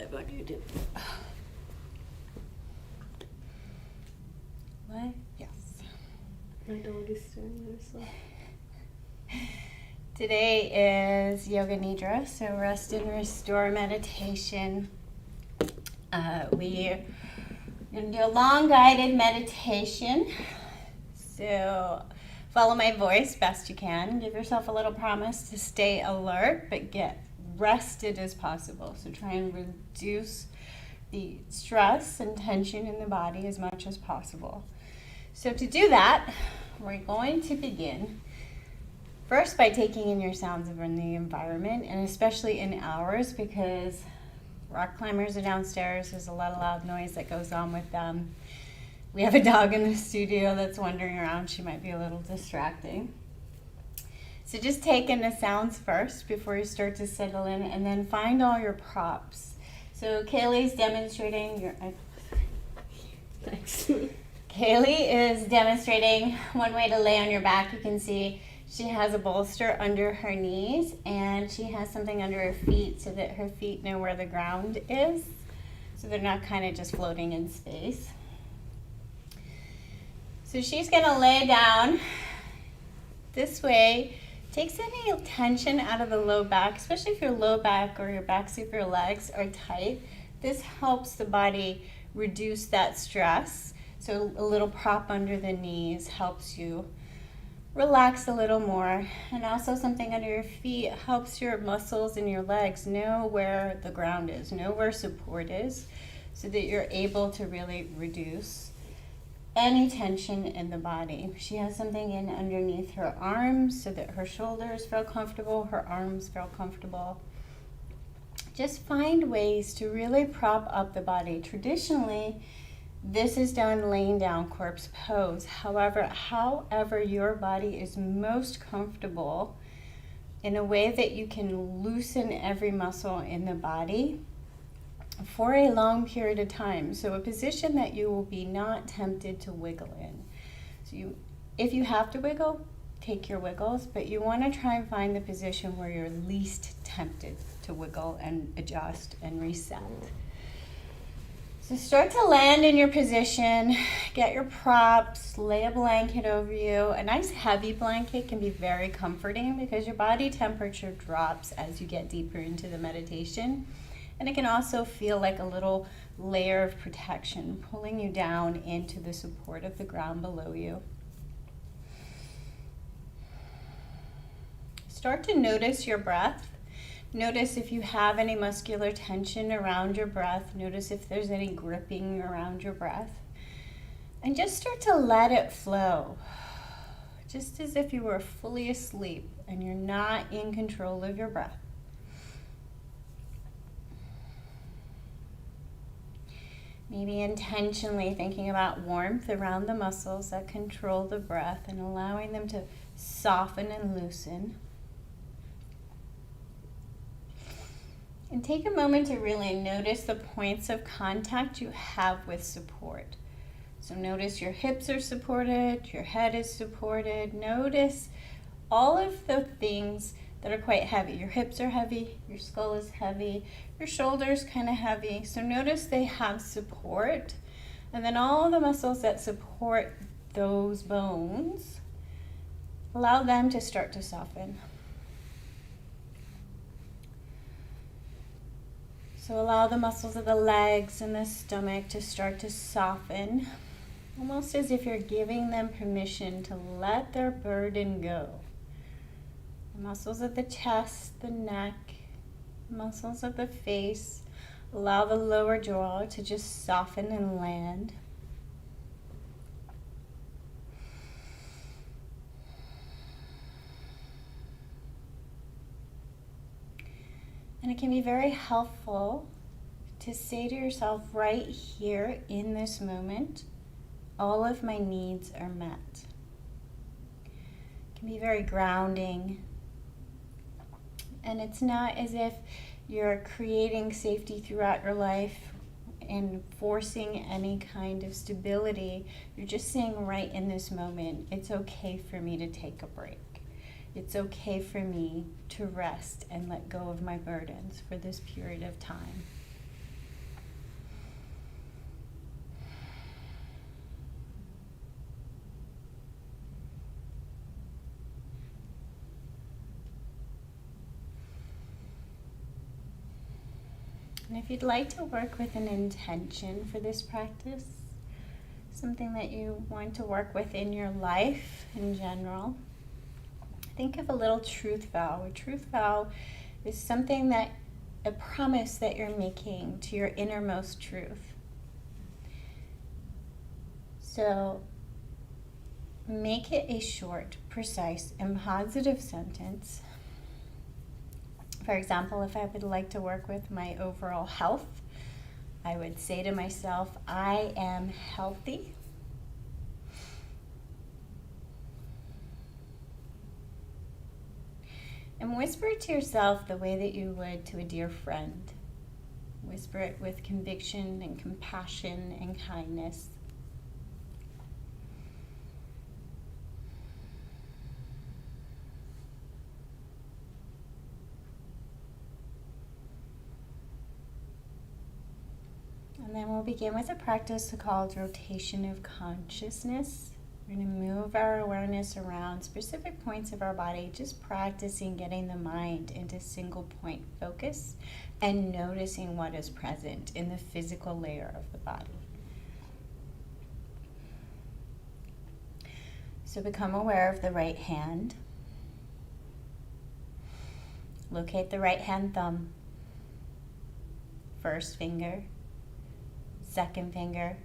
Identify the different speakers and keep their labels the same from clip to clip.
Speaker 1: live on YouTube.
Speaker 2: What? Yes.
Speaker 1: My dog is staring at herself.
Speaker 2: Today is Yoga Nidra, so rest and restore meditation. We're going to do a long guided meditation. So follow my voice best you can. Give yourself a little promise to stay alert, but get rested as possible. So try and reduce the stress and tension in the body as much as possible. So to do that, we're going to begin first by taking in your sounds of the environment, and especially in ours, because rock climbers are downstairs. There's a lot of loud noise that goes on with them. We have a dog in the studio that's wandering around. She might be a little distracting. So just take in the sounds first before you start to settle in, and then find all your props. So Kaylee's demonstrating your...
Speaker 1: Thanks.
Speaker 2: Kaylee is demonstrating one way to lay on your back. You can see she has a bolster under her knees, and she has something under her feet so that her feet know where the ground is, so they're not kind of just floating in space. So she's going to lay down this way. Takes any tension out of the low back, especially if your low back or your backs of your legs are tight. This helps the body reduce that stress. So a little prop under the knees helps you relax a little more. And also something under your feet helps your muscles in your legs know where the ground is, know where support is, so that you're able to really reduce any tension in the body. She has something in underneath her arms so that her shoulders feel comfortable, her arms feel comfortable. Just find ways to really prop up the body. Traditionally, this is done laying down, corpse pose. However your body is most comfortable, in a way that you can loosen every muscle in the body for a long period of time. So a position that you will be not tempted to wiggle in. So if you have to wiggle, take your wiggles, but you want to try and find the position where you're least tempted to wiggle and adjust and reset. So start to land in your position, get your props, lay a blanket over you. A nice heavy blanket can be very comforting because your body temperature drops as you get deeper into the meditation. And it can also feel like a little layer of protection, pulling you down into the support of the ground below you. Start to notice your breath. Notice if you have any muscular tension around your breath. Notice if there's any gripping around your breath. And just start to let it flow. Just as if you were fully asleep and you're not in control of your breath. Maybe intentionally thinking about warmth around the muscles that control the breath and allowing them to soften and loosen. And take a moment to really notice the points of contact you have with support. So notice your hips are supported, your head is supported. Notice all of the things that are quite heavy. Your hips are heavy, your skull is heavy, your shoulders kind of heavy. So notice they have support. And then all the muscles that support those bones, allow them to start to soften. So allow the muscles of the legs and the stomach to start to soften, almost as if you're giving them permission to let their burden go. Muscles of the chest, the neck, muscles of the face. Allow the lower jaw to just soften and land. And it can be very helpful to say to yourself right here in this moment, all of my needs are met. It can be very grounding. And it's not as if you're creating safety throughout your life and forcing any kind of stability. You're just saying right in this moment, it's okay for me to take a break. It's okay for me to rest and let go of my burdens for this period of time. And if you'd like to work with an intention for this practice, something that you want to work with in your life in general, think of a little truth vow. A truth vow is something that, a promise that you're making to your innermost truth. So make it a short, precise, and positive sentence. For example, if I would like to work with my overall health, I would say to myself, I am healthy. And whisper it to yourself the way that you would to a dear friend. Whisper it with conviction and compassion and kindness. And then we'll begin with a practice called rotation of consciousness. We're going to move our awareness around specific points of our body, just practicing getting the mind into single point focus and noticing what is present in the physical layer of the body. So become aware of the right hand. Locate the right hand thumb, first finger, second finger,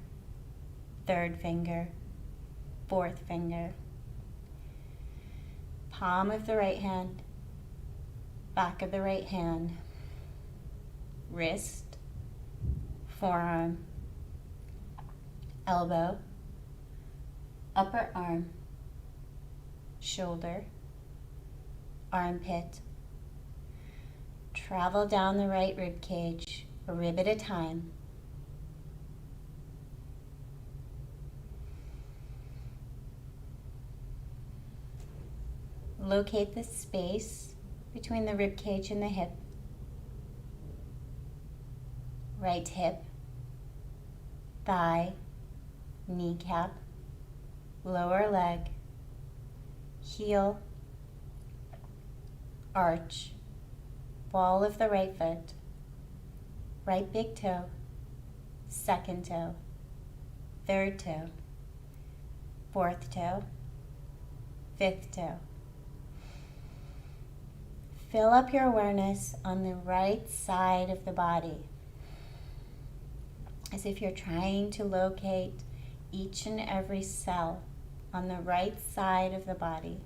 Speaker 2: third finger, fourth finger, palm of the right hand, back of the right hand, wrist, forearm, elbow, upper arm, shoulder, armpit. Travel down the right rib cage, a rib at a time. Locate the space between the rib cage and the hip. Right hip, thigh, kneecap, lower leg, heel, arch, ball of the right foot, right big toe, second toe, third toe, fourth toe, fifth toe. Fill up your awareness on the right side of the body, as if you're trying to locate each and every cell on the right side of the body.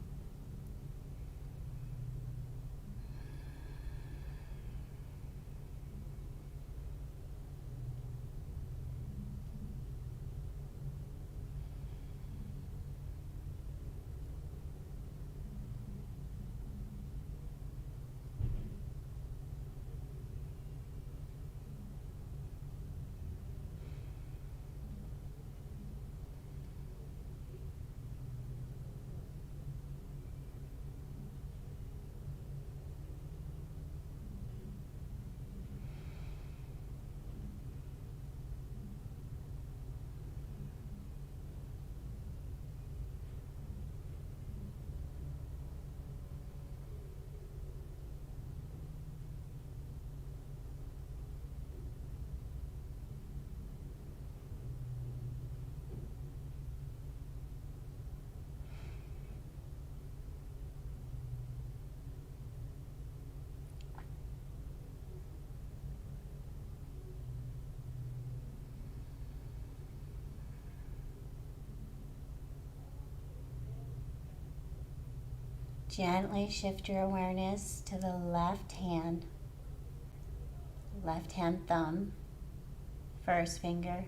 Speaker 2: Gently shift your awareness to the left hand thumb, first finger,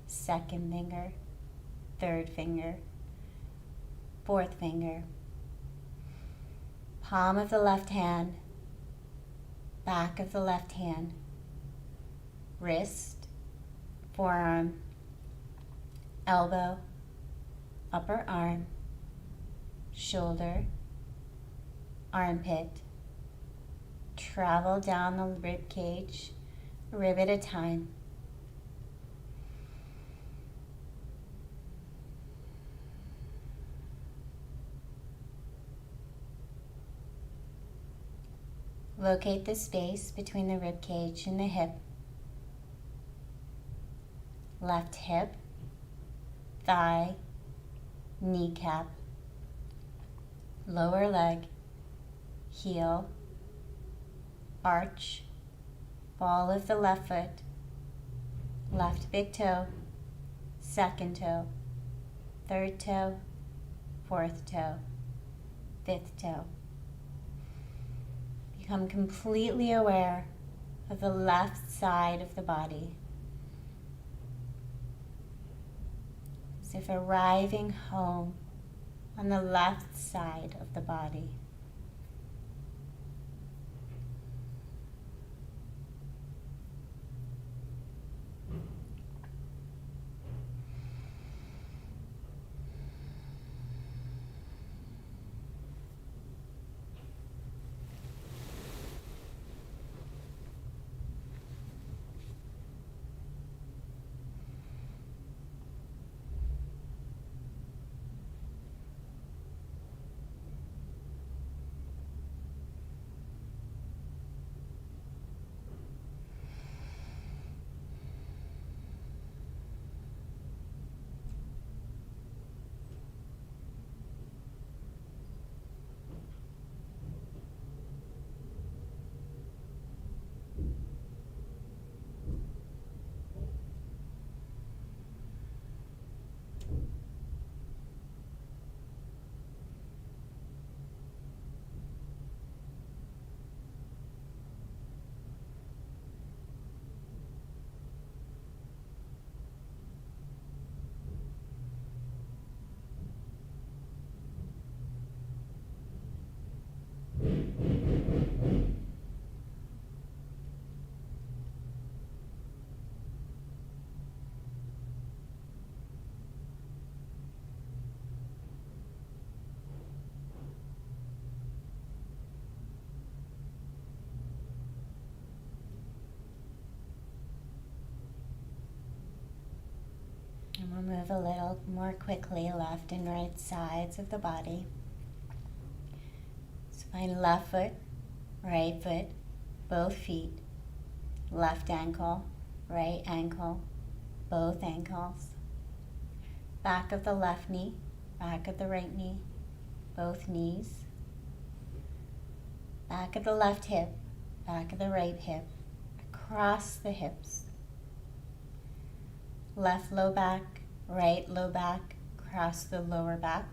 Speaker 2: second finger, third finger, fourth finger, palm of the left hand, back of the left hand, wrist, forearm, elbow, upper arm, shoulder, armpit. Travel down the rib cage, rib at a time. Locate the space between the rib cage and the hip. left hip, thigh, kneecap, lower leg, heel, arch, ball of the left foot, left big toe, second toe, third toe, fourth toe, fifth toe. Become completely aware of the left side of the body, as if arriving home on the left side of the body. And we'll move a little more quickly left and right sides of the body. So find left foot, right foot, both feet, left ankle, right ankle, both ankles, back of the left knee, back of the right knee, both knees, back of the left hip, back of the right hip, across the hips, left low back, right low back, across the lower back,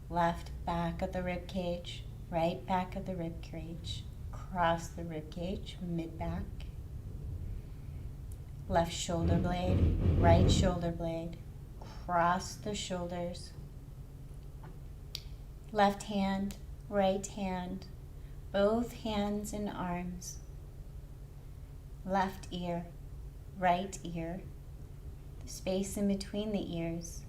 Speaker 2: left back of the rib cage, right back of the rib cage, across the rib cage, mid back, left shoulder blade, right shoulder blade, across the shoulders, left hand, right hand, both hands and arms, left ear, right ear, the space in between the ears.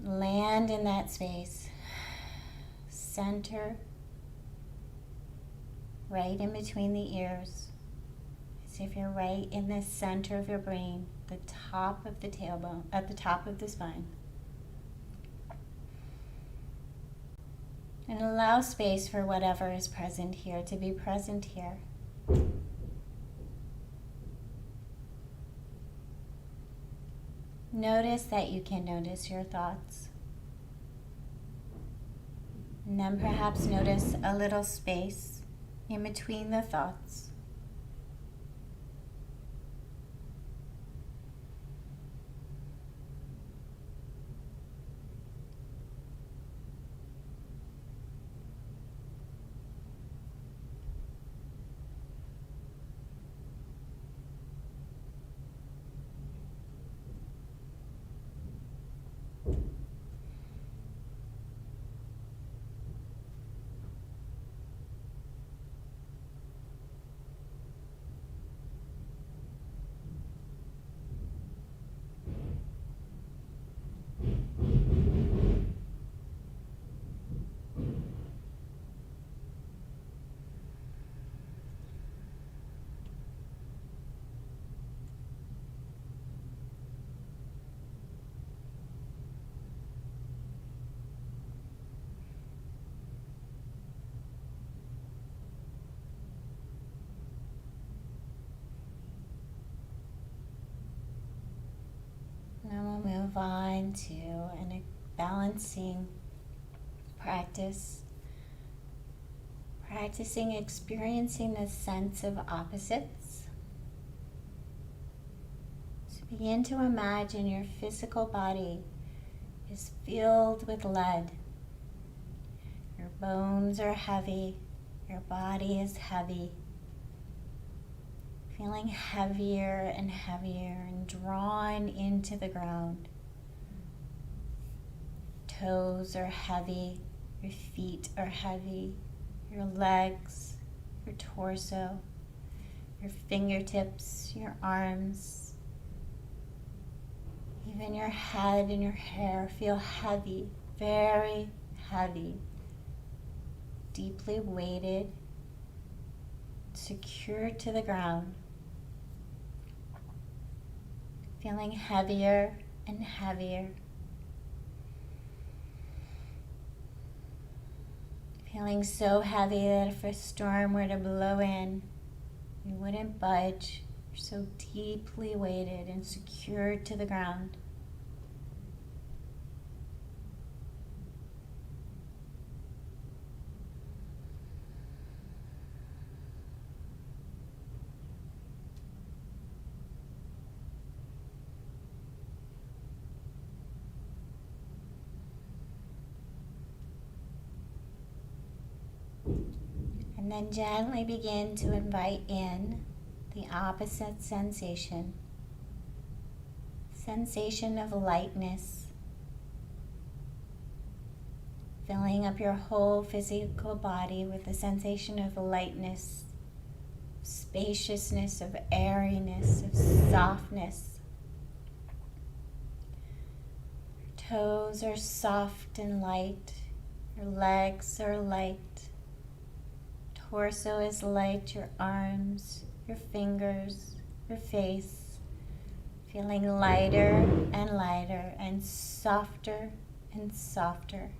Speaker 2: Land in that space. Center, right in between the ears. As if you're right in the center of your brain, the top of the tailbone, at the top of the spine. And allow space for whatever is present here to be present here. Notice that you can notice your thoughts. And then perhaps notice a little space in between the thoughts. move on to a balancing practice. Practicing experiencing the sense of opposites. So begin to imagine your physical body is filled with lead. Your bones are heavy. Your body is heavy. Feeling heavier and heavier and drawn into the ground. Toes are heavy. Your feet are heavy. Your legs, your torso, your fingertips, your arms, even your head and your hair feel heavy, very heavy, deeply weighted, secured to the ground, feeling heavier and heavier. Feeling so heavy that if a storm were to blow in, you wouldn't budge. You're so deeply weighted and secured to the ground. And then gently begin to invite in the opposite sensation. Sensation of lightness. Filling up your whole physical body with the sensation of lightness, spaciousness, of airiness, of softness. Your toes are soft and light. Your legs are light. Torso is light, your arms, your fingers, your face, feeling lighter and lighter and softer and softer.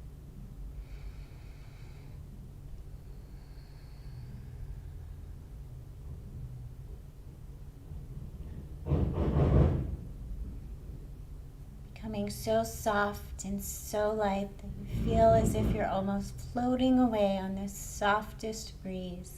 Speaker 2: Becoming so soft and so light that you feel as if you're almost floating away on the softest breeze.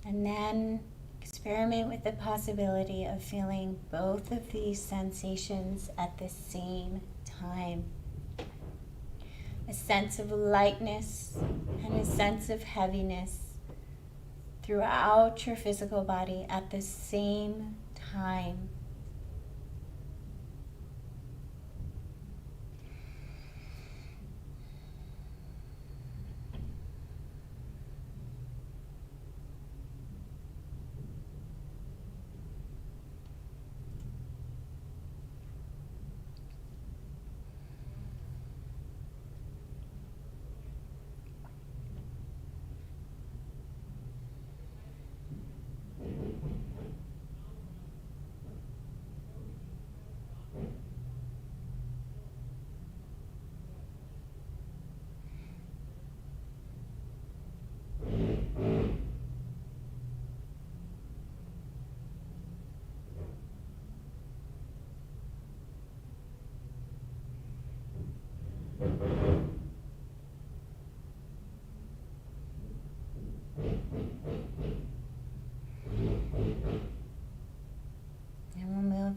Speaker 2: And then experiment with the possibility of feeling both of these sensations at the same time. A sense of lightness and a sense of heaviness throughout your physical body at the same time.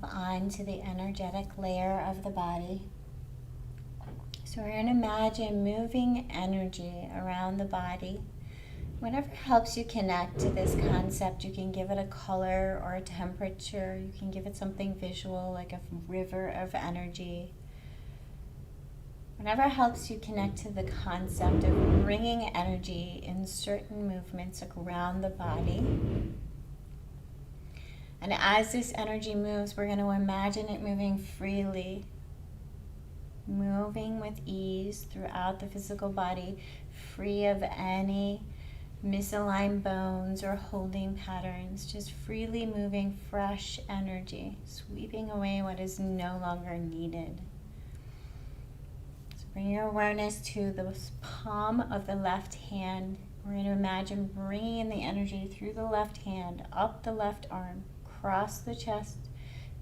Speaker 2: On to the energetic layer of the body. So we're going to imagine moving energy around the body. Whatever helps you connect to this concept, you can give it a color or a temperature. You can give it something visual like a river of energy. Whatever helps you connect to the concept of bringing energy in certain movements around the body. And as this energy moves, we're going to imagine it moving freely, moving with ease throughout the physical body, free of any misaligned bones or holding patterns, just freely moving fresh energy, sweeping away what is no longer needed. So bring your awareness to the palm of the left hand. We're going to imagine bringing the energy through the left hand, up the left arm, across the chest,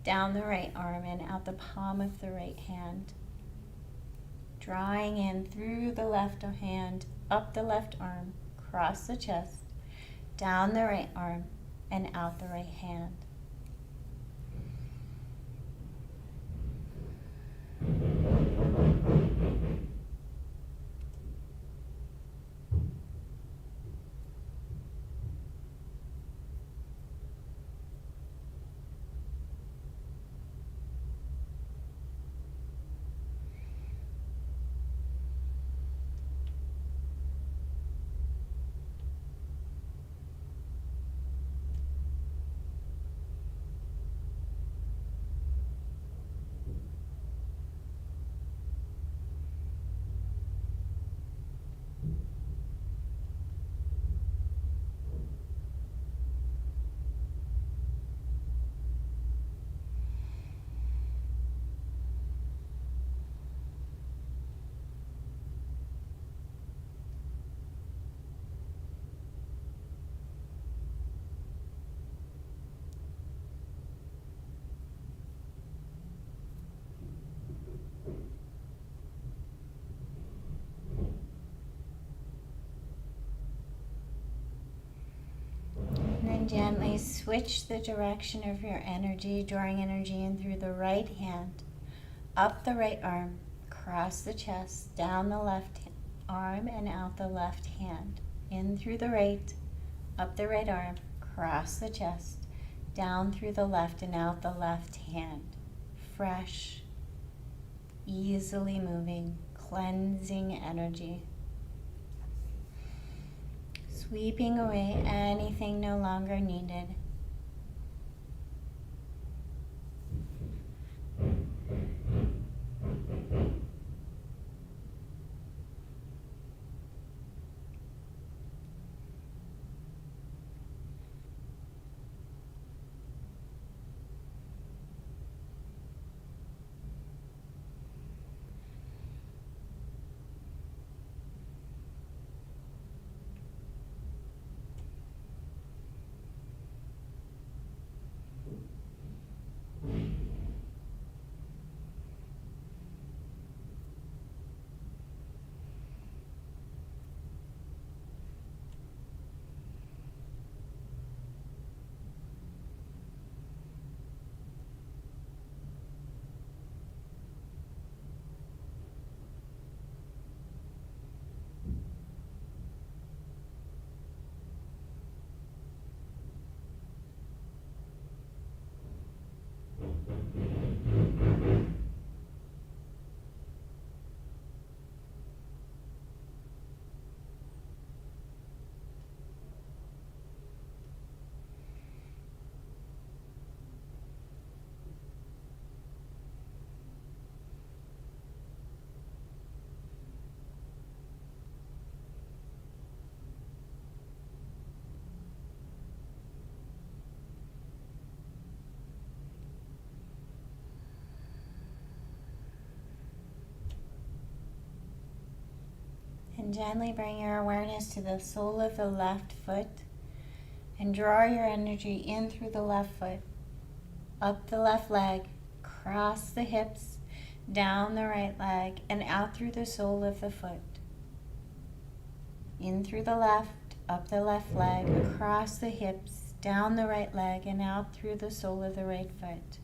Speaker 2: down the right arm, and out the palm of the right hand. Drawing in through the left hand, up the left arm, across the chest, down the right arm, and out the right hand. And then gently switch the direction of your energy, drawing energy in through the right hand, up the right arm, across the chest, down the left arm, and out the left hand. In through the right, up the right arm, across the chest, down through the left, and out the left hand. Fresh, easily moving, cleansing energy. Sweeping away anything no longer needed. And gently bring your awareness to the sole of the left foot and draw your energy in through the left foot, up the left leg, cross the hips, down the right leg, and out through the sole of the foot. In through the left, up the left leg, across the hips, down the right leg, and out through the sole of the right foot.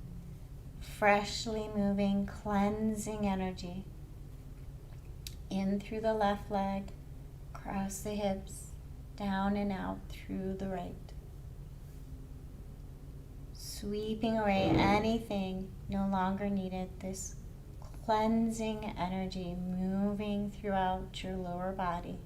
Speaker 2: Freshly moving, cleansing energy. In through the left leg, across the hips, down and out through the right. Sweeping away anything no longer needed, this cleansing energy moving throughout your lower body.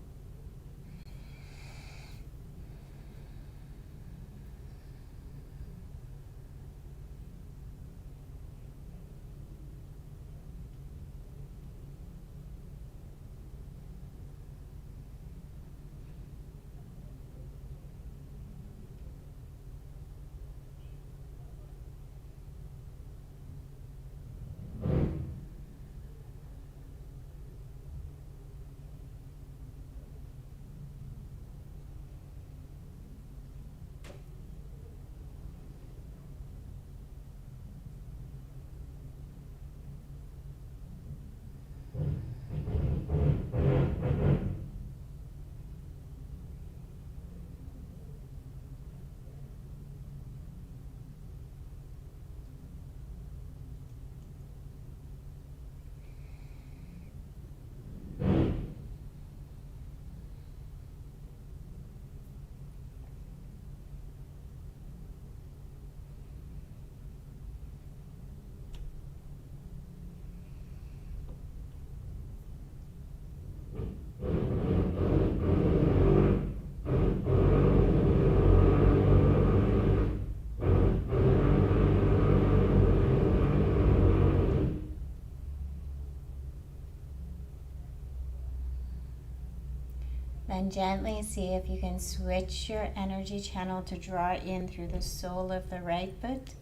Speaker 2: then gently see if you can switch your energy channel to draw in through the sole of the right foot,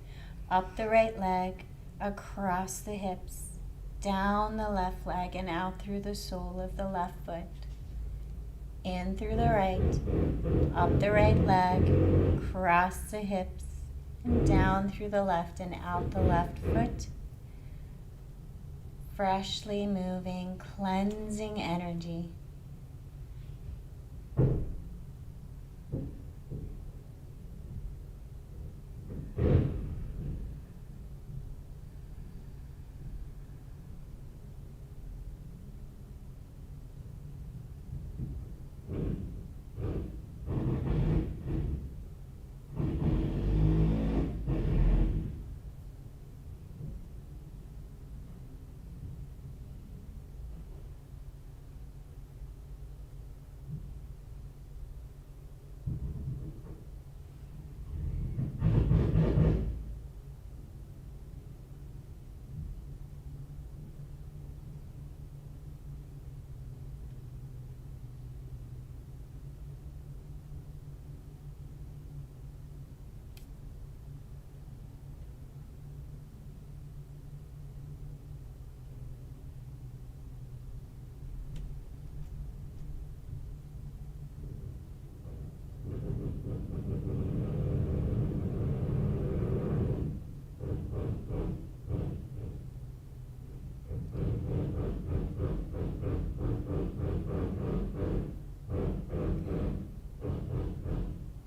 Speaker 2: up the right leg, across the hips, down the left leg, and out through the sole of the left foot. In through the right, up the right leg, across the hips, and down through the left and out the left foot. Freshly moving, cleansing energy.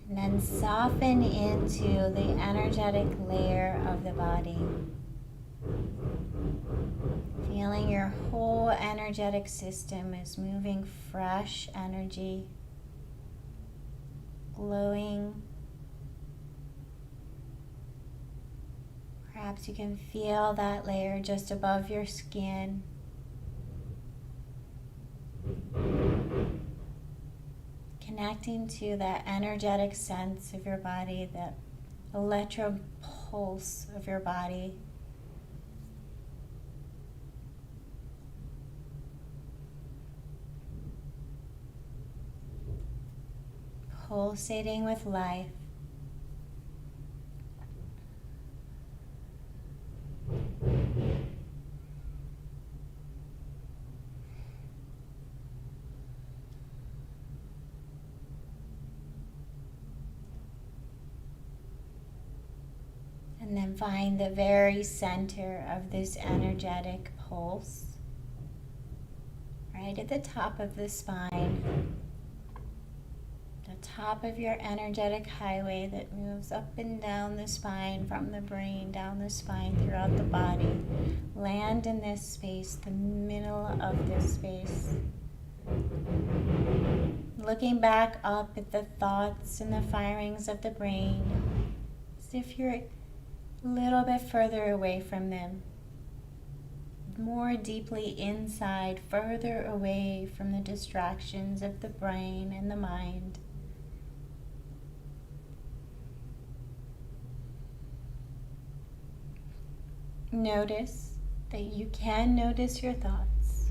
Speaker 2: And then soften into the energetic layer of the body. Feeling your whole energetic system is moving fresh energy, glowing. Perhaps you can feel that layer just above your skin. Connecting to that energetic sense of your body, that electro pulse of your body. Pulsating with life. And then find the very center of this energetic pulse, right at the top of the spine, the top of your energetic highway that moves up and down the spine, from the brain down the spine, throughout the body. Land in this space, the middle of this space. Looking back up at the thoughts and the firings of the brain, as if you're a little bit further away from them, more deeply inside, further away from the distractions of the brain and the mind. Notice that you can notice your thoughts.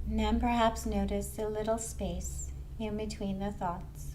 Speaker 2: And then perhaps notice the little space in between the thoughts.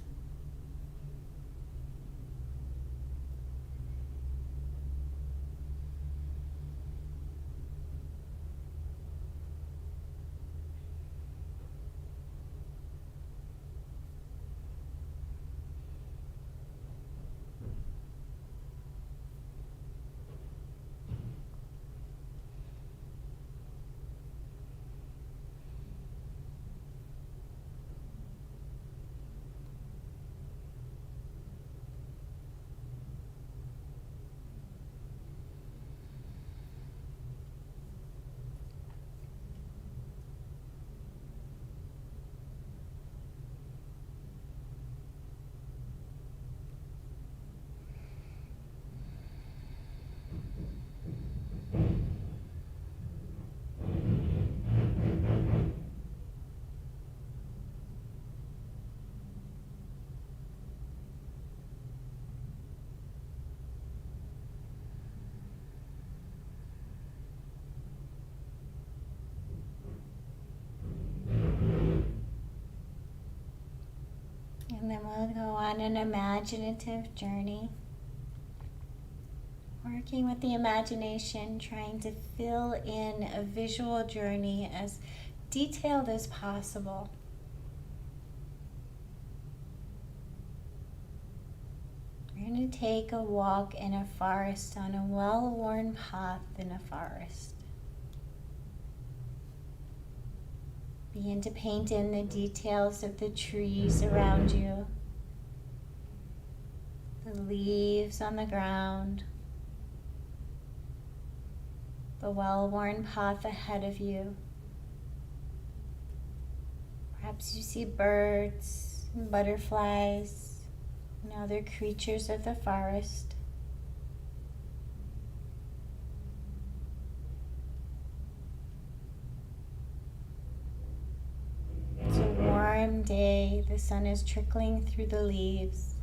Speaker 2: And then we'll go on an imaginative journey, working with the imagination, trying to fill in a visual journey as detailed as possible. We're going to take a walk in a forest on a well-worn path in a forest. Begin to paint in the details of the trees around you, the leaves on the ground, the well-worn path ahead of you. Perhaps you see birds and butterflies and other creatures of the forest. It's a warm day. The sun is trickling through the leaves.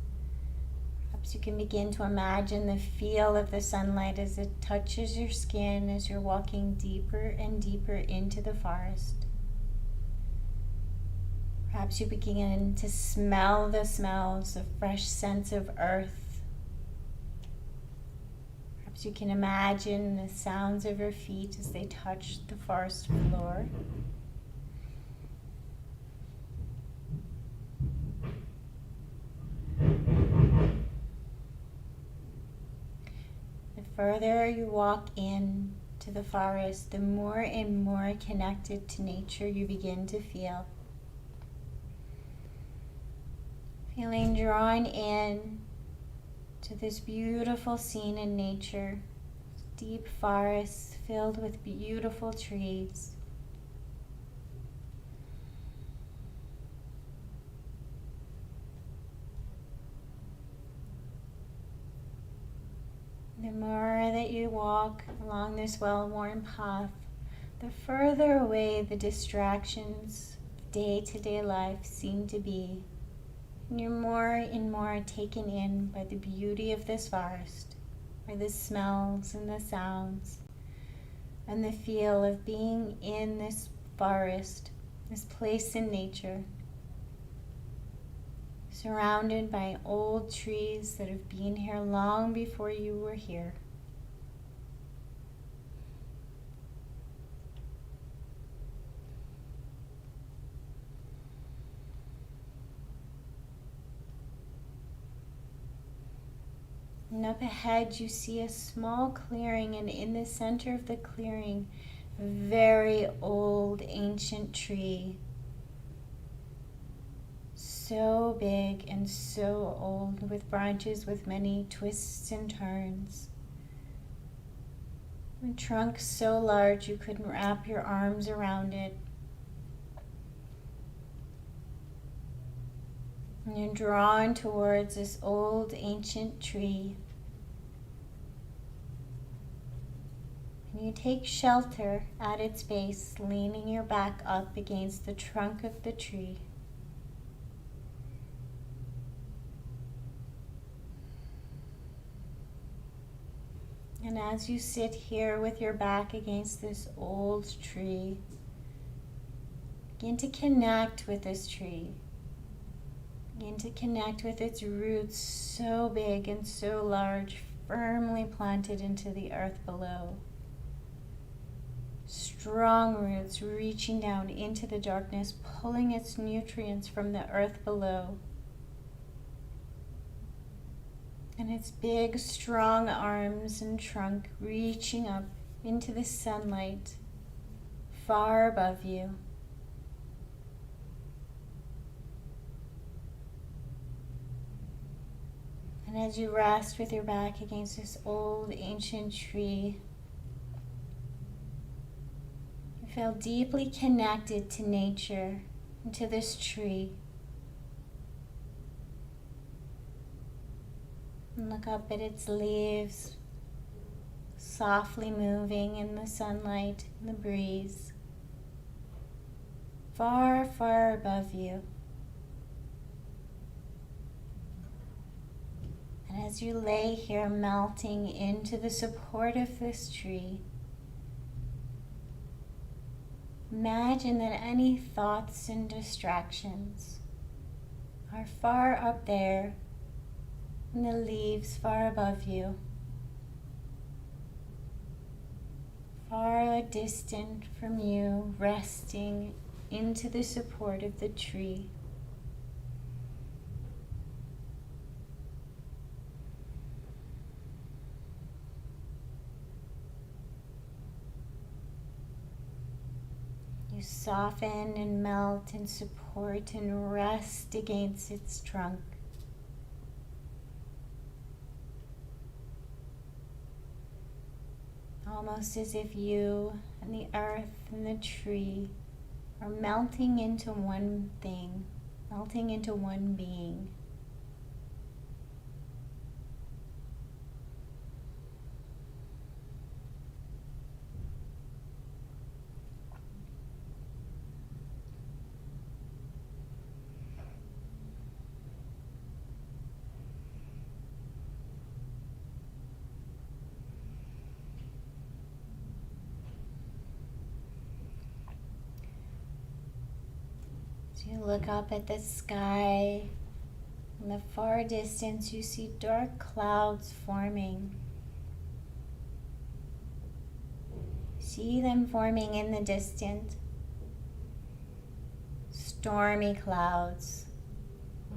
Speaker 2: Perhaps you can begin to imagine the feel of the sunlight as it touches your skin as you're walking deeper and deeper into the forest. Perhaps you begin to smell the smells, the fresh scents of earth. Perhaps you can imagine the sounds of your feet as they touch the forest floor. The further you walk in to the forest, the more and more connected to nature you begin to feel. Feeling drawn in to this beautiful scene in nature, deep forests filled with beautiful trees. The more that you walk along this well-worn path, the further away the distractions of day-to-day life seem to be. And you're more and more taken in by the beauty of this forest, by the smells and the sounds, and the feel of being in this forest, this place in nature, surrounded by old trees that have been here long before you were here. And up ahead you see a small clearing, and in the center of the clearing, a very old ancient tree. So big and so old, with branches with many twists and turns. A trunk so large you couldn't wrap your arms around it. And you're drawn towards this old ancient tree. And you take shelter at its base, leaning your back up against the trunk of the tree. And as you sit here with your back against this old tree, begin to connect with this tree. Begin to connect with its roots, so big and so large, firmly planted into the earth below. Strong roots reaching down into the darkness, pulling its nutrients from the earth below. And its big, strong arms and trunk reaching up into the sunlight far above you. And as you rest with your back against this old ancient tree, you feel deeply connected to nature and to this tree. And look up at its leaves, softly moving in the sunlight and the breeze, far, far above you. And as you lay here melting into the support of this tree, imagine that any thoughts and distractions are far up there and the leaves far above you, far distant from you, resting into the support of the tree. You soften and melt and support and rest against its trunk. Almost as if you and the earth and the tree are melting into one thing, melting into one being. So you look up at the sky. In the far distance, you see dark clouds forming. See them forming in the distance. Stormy clouds.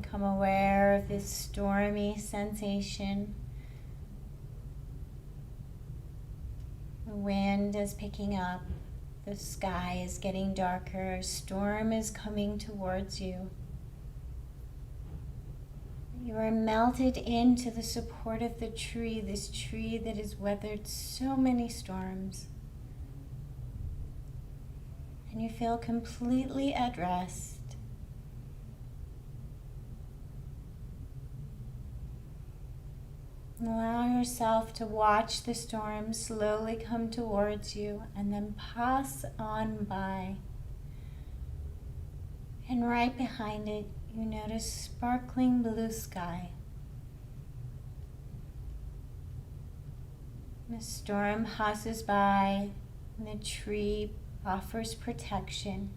Speaker 2: Become aware of this stormy sensation. The wind is picking up. The sky is getting darker. A storm is coming towards you. You are melted into the support of the tree, this tree that has weathered so many storms. And you feel completely at rest. Allow yourself to watch the storm slowly come towards you and then pass on by. And right behind it, you notice sparkling blue sky. The storm passes by and the tree offers protection.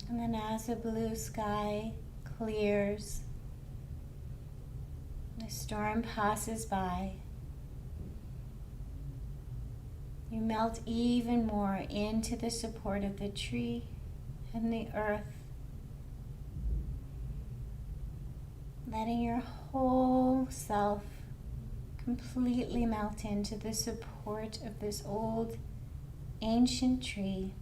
Speaker 2: And then as the blue sky clears, the storm passes by, you melt even more into the support of the tree and the earth, letting your whole self completely melt into the support of this old ancient tree.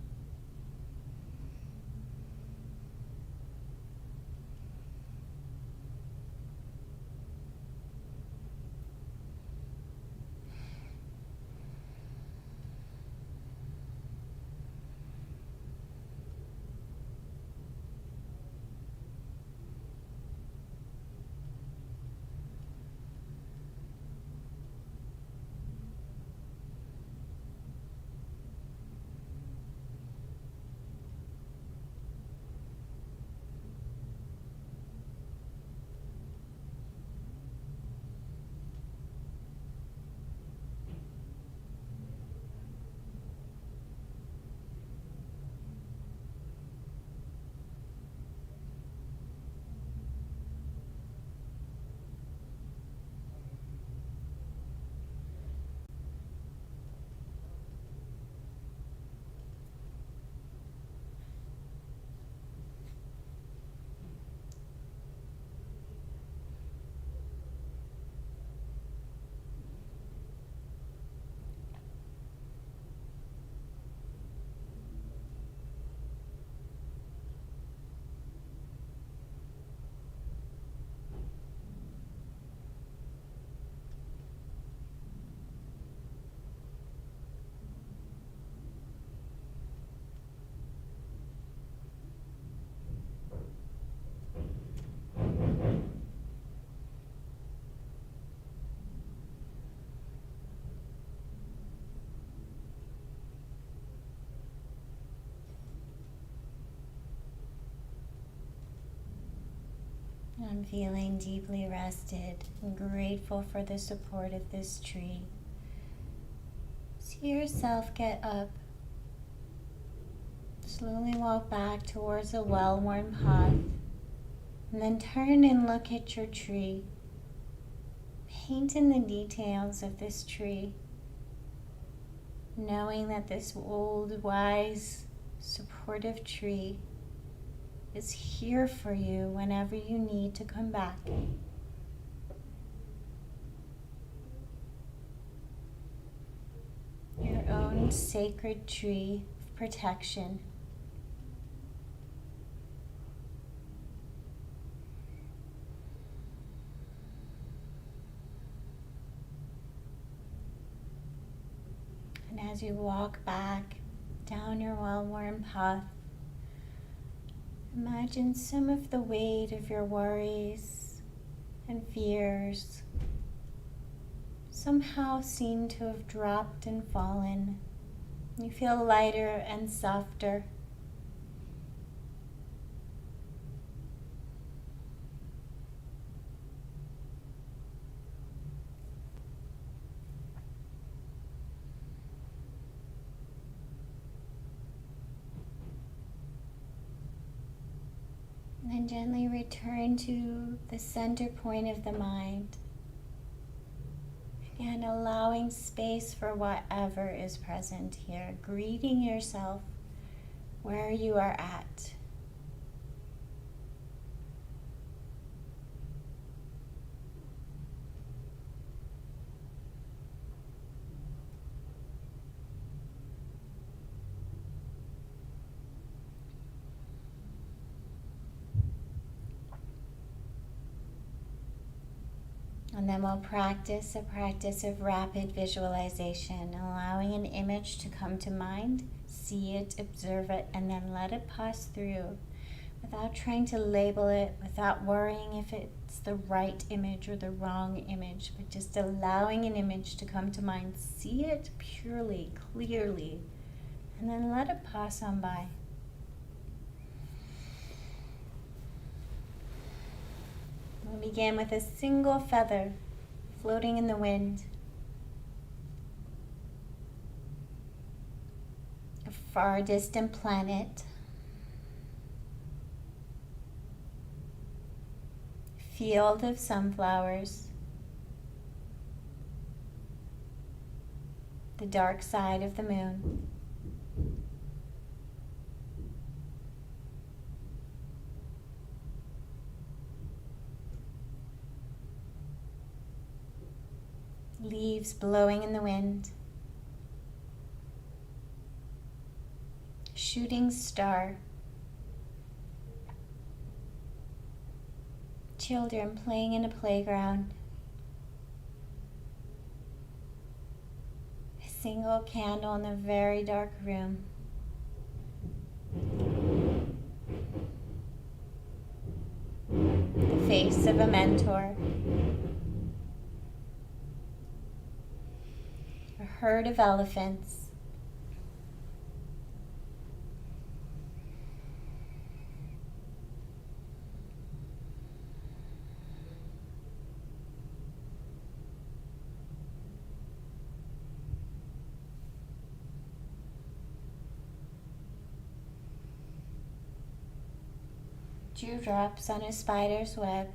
Speaker 2: I'm feeling deeply rested and grateful for the support of this tree. See yourself get up. Slowly walk back towards a well-worn path, and then turn and look at your tree. Paint in the details of this tree, knowing that this old, wise, supportive tree is here for you whenever you need to come back. Your own sacred tree of protection. And as you walk back down your well-worn path, imagine some of the weight of your worries and fears somehow seem to have dropped and fallen. You feel lighter and softer. And then gently return to the center point of the mind. Again, allowing space for whatever is present here. Greeting yourself where you are at. And then we'll practice a practice of rapid visualization, allowing an image to come to mind, see it, observe it, and then let it pass through without trying to label it, without worrying if it's the right image or the wrong image, but just allowing an image to come to mind, see it purely, clearly, and then let it pass on by. We'll begin with a single feather floating in the wind. A far distant planet. Field of sunflowers. The dark side of the moon. Leaves blowing in the wind. Shooting star. Children playing in a playground. A single candle in a very dark room. The face of a mentor. A herd of elephants. Dewdrops on a spider's web.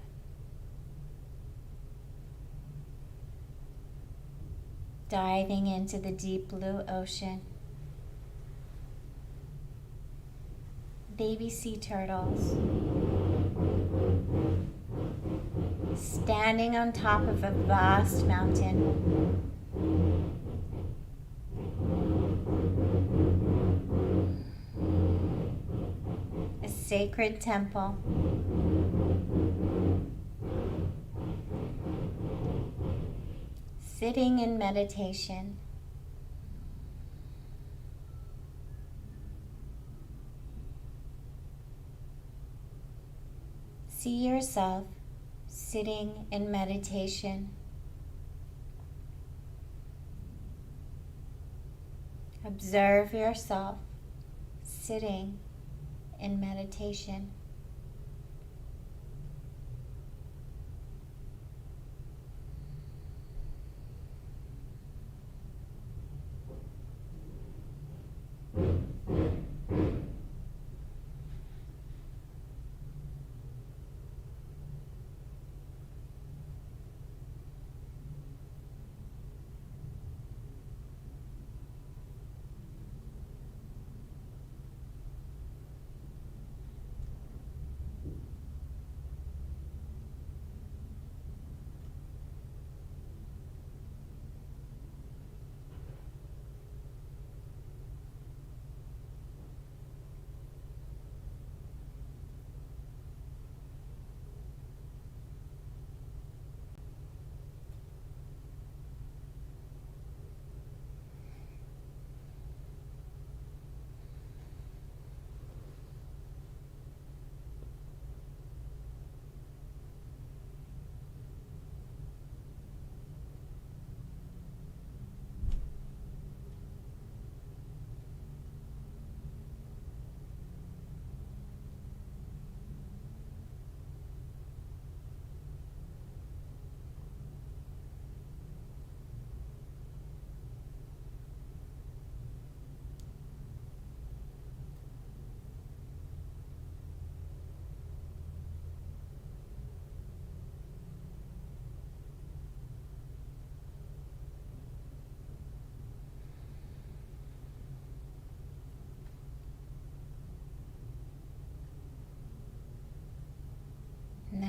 Speaker 2: Diving into the deep blue ocean. Baby sea turtles. Standing on top of a vast mountain. A sacred temple. Sitting in meditation. See yourself sitting in meditation. Observe yourself sitting in meditation.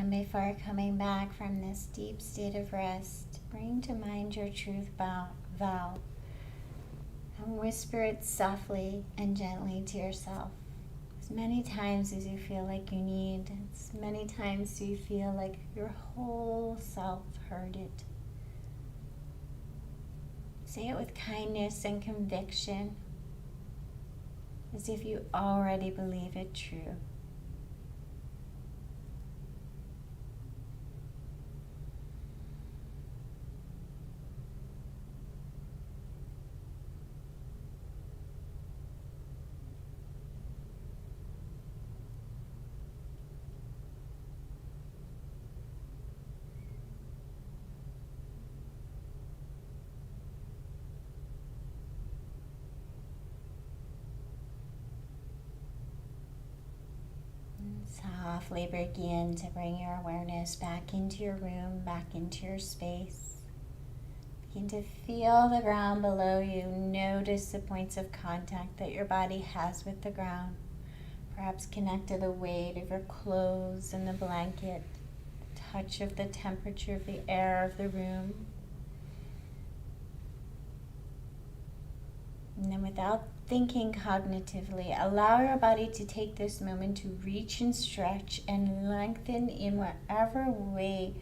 Speaker 2: And before coming back from this deep state of rest, bring to mind your truth vow and whisper it softly and gently to yourself. As many times as you feel like you need, as many times do you feel like your whole self heard it. Say it with kindness and conviction, as if you already believe it true. Softly begin to bring your awareness back into your room, back into your space. Begin to feel the ground below you. Notice the points of contact that your body has with the ground. Perhaps connect to the weight of your clothes and the blanket, the touch of the temperature of the air of the room. And then without thinking cognitively, allow your body to take this moment to reach and stretch and lengthen in whatever way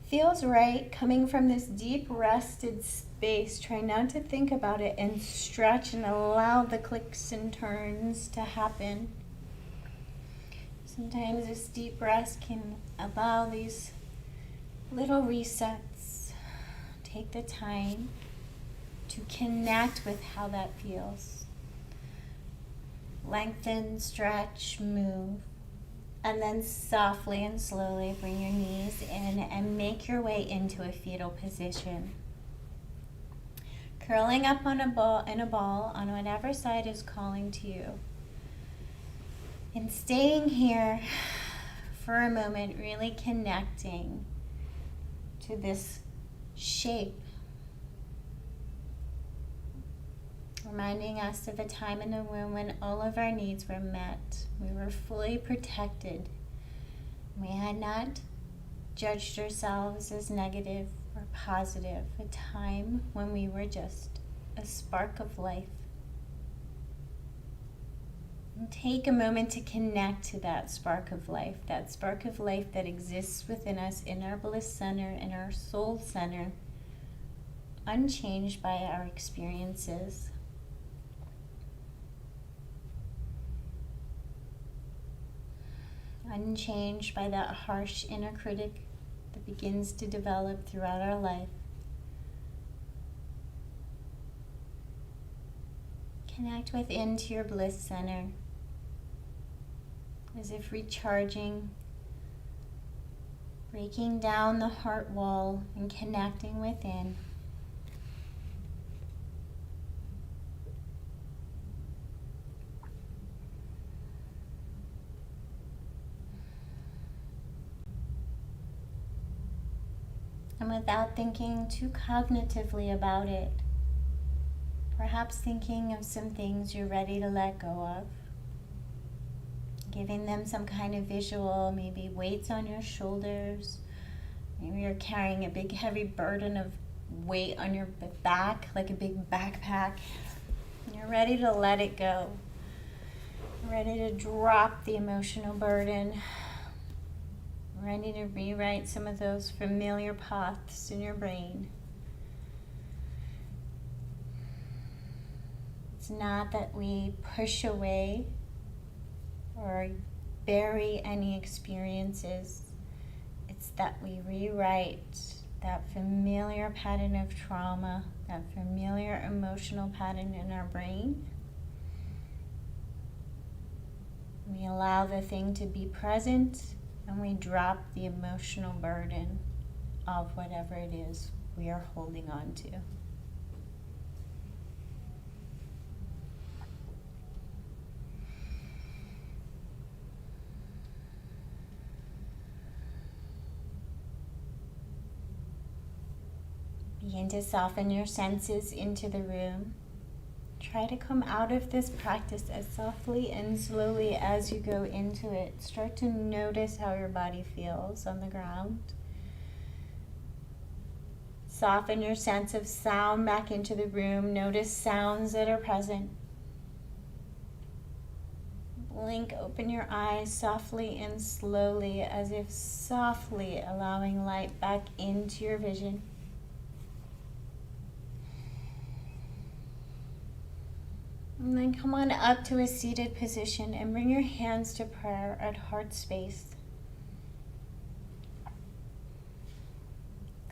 Speaker 2: feels right, coming from this deep rested space. Try not to think about it and stretch and allow the clicks and turns to happen. Sometimes this deep rest can allow these little resets. Take the time to connect with how that feels. Lengthen, stretch, move, and then softly and slowly bring your knees in and make your way into a fetal position. Curling up in a ball on whatever side is calling to you. And staying here for a moment, really connecting to this shape. Reminding us of a time in the womb when all of our needs were met. We were fully protected. We had not judged ourselves as negative or positive. A time when we were just a spark of life. And take a moment to connect to that spark of life that exists within us in our bliss center, in our soul center, unchanged by our experiences. Unchanged by that harsh inner critic that begins to develop throughout our life. Connect within to your bliss center, as if recharging, breaking down the heart wall and connecting within. And without thinking too cognitively about it, perhaps thinking of some things you're ready to let go of, giving them some kind of visual, maybe weights on your shoulders, maybe you're carrying a big heavy burden of weight on your back, like a big backpack. You're ready to let it go, ready to drop the emotional burden, ready to rewrite some of those familiar paths in your brain. It's not that we push away or bury any experiences. It's that we rewrite that familiar pattern of trauma, that familiar emotional pattern in our brain. We allow the thing to be present, and we drop the emotional burden of whatever it is we are holding on to. Begin to soften your senses into the room. Try to come out of this practice as softly and slowly as you go into it. Start to notice how your body feels on the ground. Soften your sense of sound back into the room. Notice sounds that are present. Blink open your eyes softly and slowly, as if softly allowing light back into your vision. And then come on up to a seated position and bring your hands to prayer at heart space.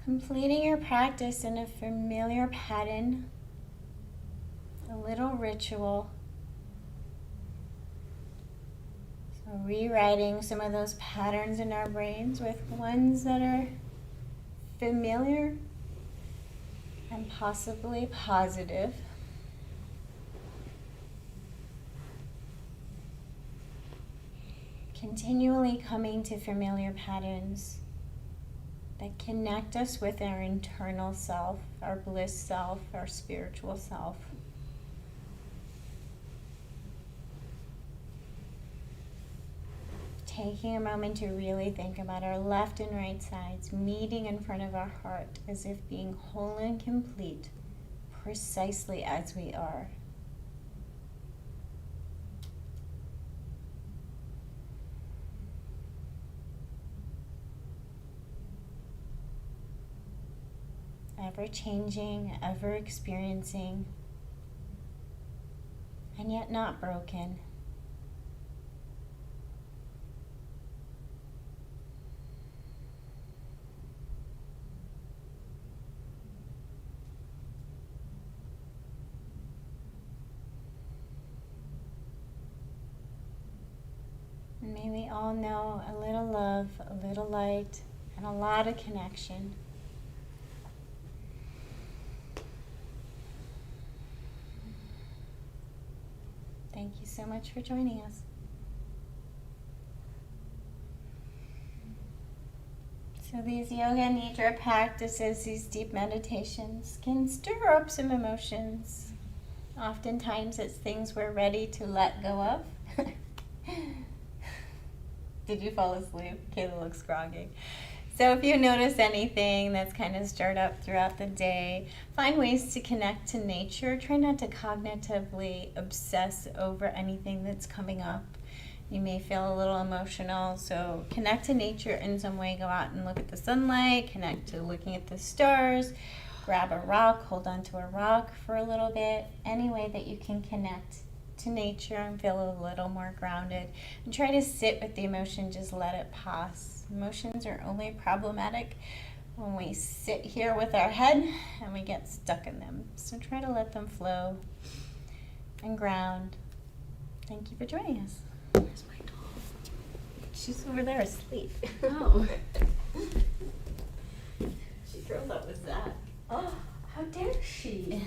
Speaker 2: Completing your practice in a familiar pattern, a little ritual. So rewriting some of those patterns in our brains with ones that are familiar and possibly positive. Continually coming to familiar patterns that connect us with our internal self, our bliss self, our spiritual self. Taking a moment to really think about our left and right sides meeting in front of our heart as if being whole and complete, precisely as we are. Ever changing, ever experiencing, and yet not broken. And may we all know a little love, a little light, and a lot of connection. Thank you so much for joining us. So these Yoga Nidra practices, these deep meditations, can stir up some emotions. Oftentimes it's things we're ready to let go of. Did you fall asleep? Kayla looks groggy. So if you notice anything that's kind of stirred up throughout the day, find ways to connect to nature. Try not to cognitively obsess over anything that's coming up. You may feel a little emotional, so connect to nature in some way. Go out and look at the sunlight, connect to looking at the stars, grab a rock, hold onto a rock for a little bit. Any way that you can connect to nature and feel a little more grounded. And try to sit with the emotion, just let it pass. Emotions are only problematic when we sit here with our head and we get stuck in them. So try to let them flow and ground. Thank you for joining us.
Speaker 1: Where's my doll?
Speaker 2: She's over there asleep.
Speaker 1: Oh.
Speaker 2: She thought that was that.
Speaker 1: Oh, how dare she?